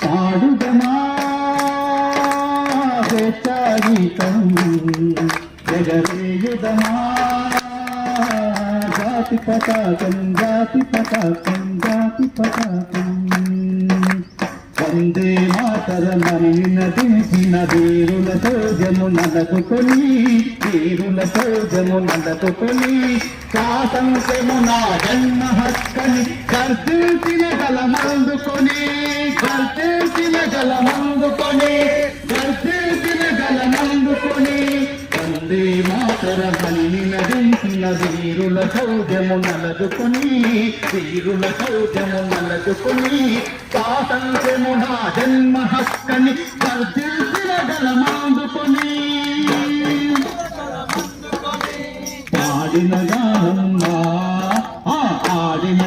పాడుదమా గీతం ఎగరేయుదమా జాతి పతాకం జాతి పతాకం జాతి పతాకం వందే మాతరమని నదించిన వీరుల సౌజము నలుపుకొని వీరుల సౌజము నలుపుకొని స్వాతంత్ర్యము నా జన్మ హక్కని గర్జించిన గలమందుకొని గర్జించిన గలమందుకొని గర్జించిన గలమందుకొని వందే మాతరమని నదించిన వీరుల సౌజము నలుపుకొని వీరుల సౌజము నలుపుకొని స్వాతంత్ర్యము నా జన్మ హక్కని గర్జించిన గలమందుకొని పాడిన